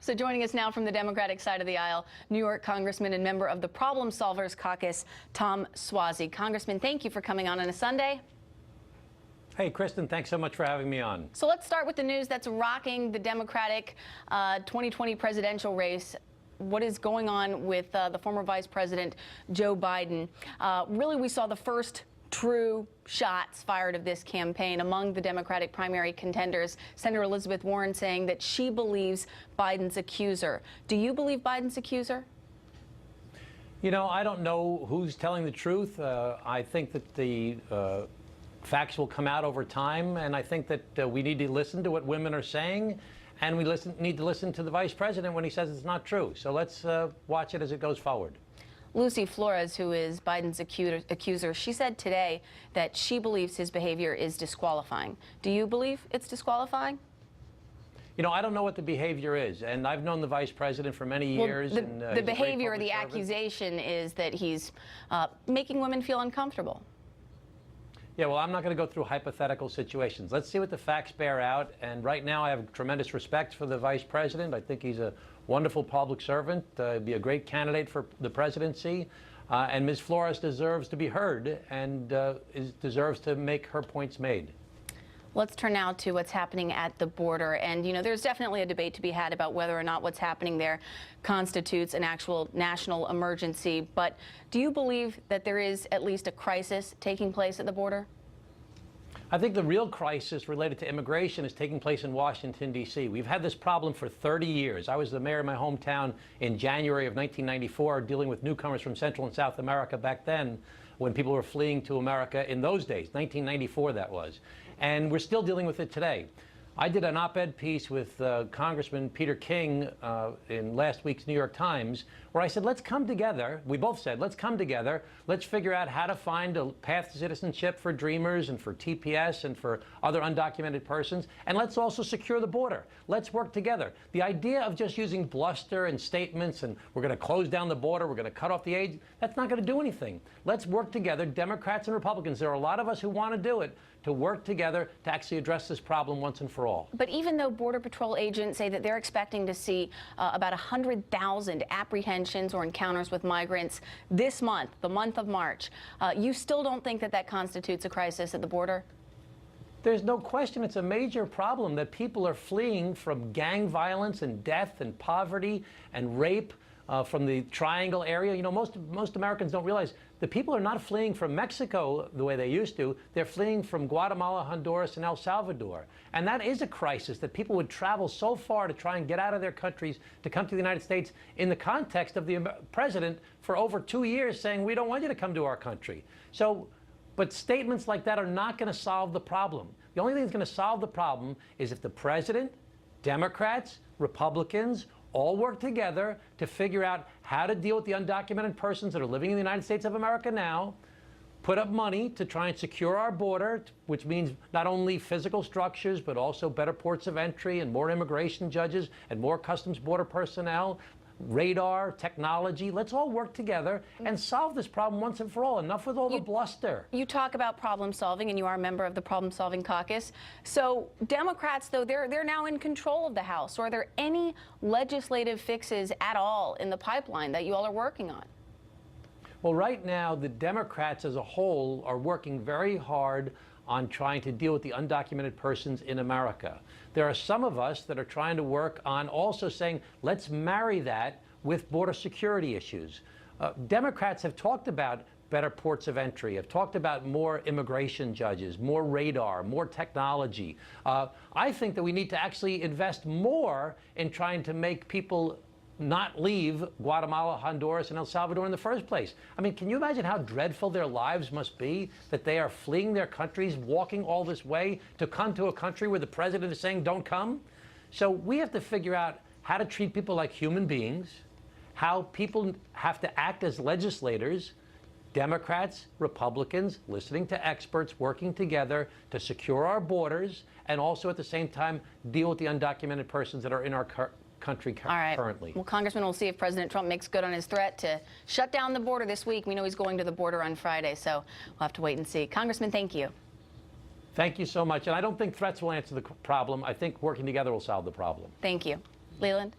So joining us now from the Democratic side of the aisle, New York Congressman and member of the Problem Solvers Caucus, Tom Suozzi. Congressman, thank you for coming on a Sunday. Hey, Kristen, thanks so much for having me on. So let's start with the news that's rocking the Democratic 2020 presidential race. What is going on with the former Vice President Joe Biden? Really, we saw the first true shots fired of this campaign among the Democratic primary contenders. Senator Elizabeth Warren saying that she believes Biden's accuser. Do you believe Biden's accuser? You know, I don't know who's telling the truth. I think that the facts will come out over time, and I think that we need to listen to what women are saying, and we need to listen to the vice president when he says it's not true. So let's watch it as it goes forward. Lucy Flores, who is Biden's accuser, she said today that she believes his behavior is disqualifying. Do you believe it's disqualifying? You know, I don't know what the behavior is, and I've known the vice president for many years. The behavior, the accusation is that he's making women feel uncomfortable. Yeah, well, I'm not going to go through hypothetical situations. Let's see what the facts bear out. And right now, I have tremendous respect for the vice president. I think he's a wonderful public servant, be a great candidate for the presidency. And Ms. Flores deserves to be heard and deserves to make her points made. Let's turn now to what's happening at the border. And, you know, there's definitely a debate to be had about whether or not what's happening there constitutes an actual national emergency. But do you believe that there is at least a crisis taking place at the border? I think the real crisis related to immigration is taking place in Washington, D.C. We've had this problem for 30 years. I was the mayor of my hometown in January of 1994, dealing with newcomers from Central and South America back then, when people were fleeing to America in those days, 1994 that was. And we're still dealing with it today. I did an op-ed piece with Congressman Peter King in last week's New York Times, where I said, let's come together. We both said, let's come together. Let's figure out how to find a path to citizenship for Dreamers and for TPS and for other undocumented persons. And let's also secure the border. Let's work together. The idea of just using bluster and statements and we're going to close down the border, we're going to cut off the aid, that's not going to do anything. Let's work together, Democrats and Republicans. There are a lot of us who want to do it, to work together to actually address this problem once and for all. But even though Border Patrol agents say that they're expecting to see about 100,000 apprehensions or encounters with migrants this month, the month of March, you still don't think that that constitutes a crisis at the border? There's no question it's a major problem that people are fleeing from gang violence and death and poverty and rape from the Triangle area. You know, most Americans don't realize the people are not fleeing from Mexico the way they used to. They're fleeing from Guatemala, Honduras, and El Salvador. And that is a crisis, that people would travel so far to try and get out of their countries to come to the United States in the context of the president for over 2 years saying, we don't want you to come to our country. So, but statements like that are not going to solve the problem. The only thing that's going to solve the problem is if the president, Democrats, Republicans, all work together to figure out how to deal with the undocumented persons that are living in the United States of America now, put up money to try and secure our border, which means not only physical structures, but also better ports of entry and more immigration judges and more Customs Border personnel, radar, technology. Let's all work together and solve this problem once and for all. Enough with all the bluster. You talk about problem solving, and you are a member of the Problem Solving Caucus. So Democrats, though, they're now in control of the House. So are there any legislative fixes at all in the pipeline that you all are working on? Well, right now, the Democrats as a whole are working very hard on trying to deal with the undocumented persons in America. There are some of us that are trying to work on also saying, let's marry that with border security issues. Democrats have talked about better ports of entry, have talked about more immigration judges, more radar, more technology. I think that we need to actually invest more in trying to make people not leave Guatemala, Honduras, and El Salvador in the first place. I mean, can you imagine how dreadful their lives must be, that they are fleeing their countries, walking all this way to come to a country where the president is saying don't come? So we have to figure out how to treat people like human beings, how people have to act as legislators, Democrats, Republicans, listening to experts, working together to secure our borders, and also at the same time deal with the undocumented persons that are in our country currently. Well, Congressman, we'll see if President Trump makes good on his threat to shut down the border this week. We know he's going to the border on Friday, so we'll have to wait and see. Congressman, thank you. Thank you so much. And I don't think threats will answer the problem. I think working together will solve the problem. Thank you. Leland?